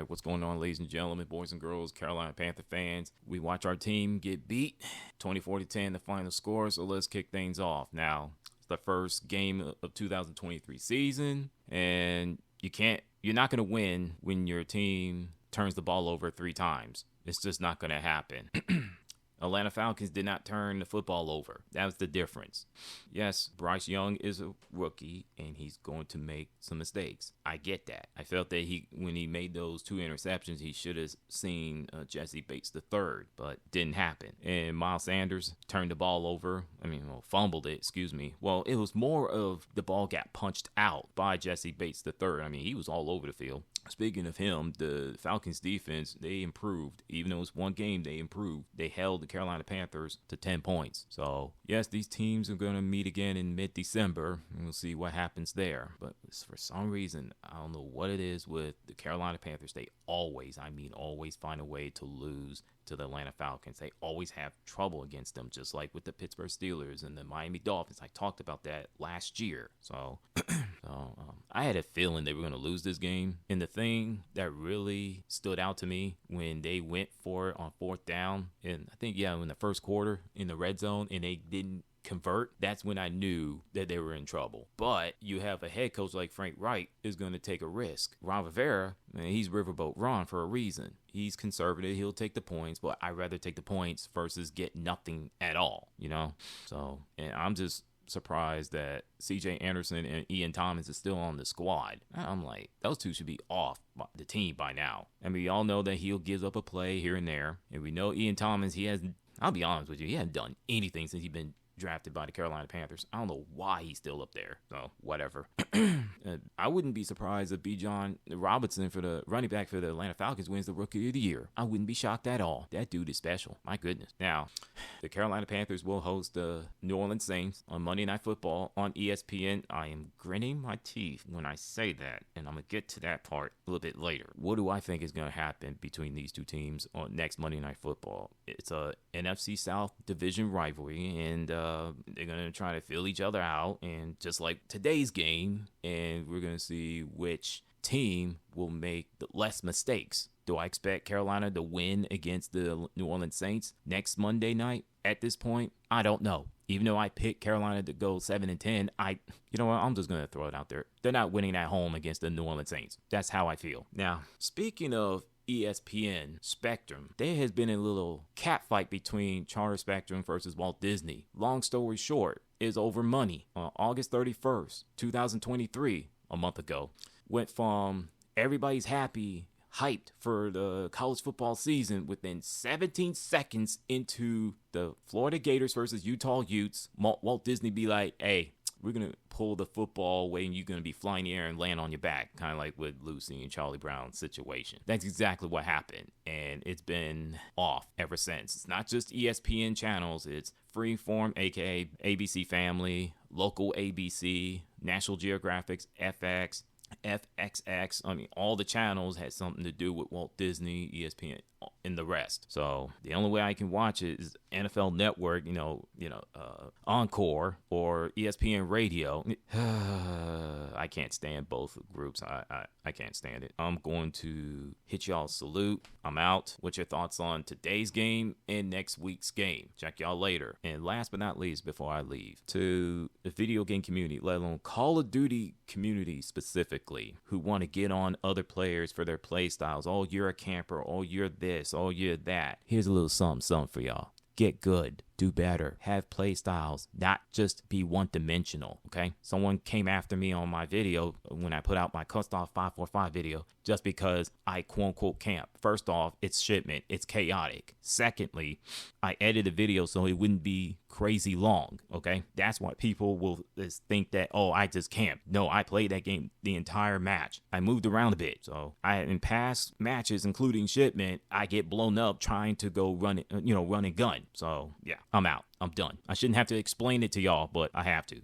right, what's going on, ladies and gentlemen, boys and girls, Carolina Panther fans? We watch our team get beat 24-10, the final score, so let's kick things off. Now, it's the first game of 2023 season, and you're not going to win when your team turns the ball over 3 times. It's just not going to happen. Atlanta Falcons did not turn the football over. That was the difference. Yes, Bryce Young is a rookie, and he's going to make some mistakes. I get that. I felt that when he made those 2 interceptions, he should have seen Jesse Bates III, but didn't happen. And Miles Sanders turned the ball over. Fumbled it, excuse me. Well, it was more of the ball got punched out by Jesse Bates III. He was all over the field. Speaking of him, the Falcons defense, they improved. Even though it was one game, they improved. They held the Carolina Panthers to 10 points. So, yes, these teams are going to meet again in mid-December, and we'll see what happens there. But for some reason, I don't know what it is with the Carolina Panthers. They always find a way to lose to the Atlanta Falcons. They always have trouble against them, just like with the Pittsburgh Steelers and the Miami Dolphins. I talked about that last year. So I had a feeling they were going to lose this game. And the thing that really stood out to me when they went for it on 4th down, and I think, in the first quarter in the red zone, and they didn't convert, that's when I knew that they were in trouble. But you have a head coach like Frank Wright is going to take a risk. Ron Rivera, he's Riverboat Ron for a reason. He's conservative. He'll take the points, but I'd rather take the points versus get nothing at all, So, and I'm just surprised that C.J. Anderson and Ian Thomas is still on the squad. I'm like, those two should be off the team by now. We all know that he'll give up a play here and there. And we know Ian Thomas, I'll be honest with you, he hasn't done anything since he's been drafted by the Carolina Panthers. I don't know why he's still up there. So, whatever. I wouldn't be surprised if Bijan Robinson, for the running back for the Atlanta Falcons, wins the Rookie of the Year. I wouldn't be shocked at all. That dude is special. My goodness. Now, the Carolina Panthers will host the New Orleans Saints on Monday Night Football on ESPN. I am gritting my teeth when I say that, and I'm going to get to that part a little bit later. What do I think is going to happen between these two teams on next Monday Night Football? It's a NFC South division rivalry, and they're going to try to fill each other out, and just like today's game, and we're going to see which team will make the less mistakes. Do I expect Carolina to win against the New Orleans Saints next Monday night? At this point, I don't know. Even though I picked Carolina to go 7-10, you know what? I'm just going to throw it out there. They're not winning at home against the New Orleans Saints. That's how I feel. Now, speaking of ESPN Spectrum, there has been a little catfight between Charter Spectrum versus Walt Disney. Long story short, is over money. On August 31st, 2023, a month ago, went from everybody's happy, hyped for the college football season within 17 seconds into the Florida Gators versus Utah Utes. Walt Disney be like, hey, we're going to pull the football away and you're going to be flying in the air and land on your back, kind of like with Lucy and Charlie Brown's situation. That's exactly what happened, and it's been off ever since. It's not just ESPN channels, it's Freeform, aka ABC Family, local ABC, National Geographic, FX, FXX. All the channels had something to do with Walt Disney, ESPN, and the rest. So the only way I can watch it is NFL Network, Encore or ESPN Radio. I can't stand both groups. I can't stand it. I'm going to hit y'all salute. I'm out. What's your thoughts on today's game and next week's game? Check y'all later. And last but not least, before I leave, to the video game community, let alone Call of Duty community specifically, who want to get on other players for their play styles. Oh, you're a camper. Oh, you're this. Oh, you're that. Here's a little something for y'all. Get good. Do better. Have play styles. Not just be one-dimensional, okay? Someone came after me on my video when I put out my Custoff 545 video just because I quote-unquote camp. First off, it's shipment. It's chaotic. Secondly, I edited the video so it wouldn't be crazy long, okay? That's why people will think that, oh, I just camped. No, I played that game the entire match. I moved around a bit. So in past matches, including shipment, I get blown up trying to go run and gun. So, yeah, I'm out. I'm done. I shouldn't have to explain it to y'all, but I have to.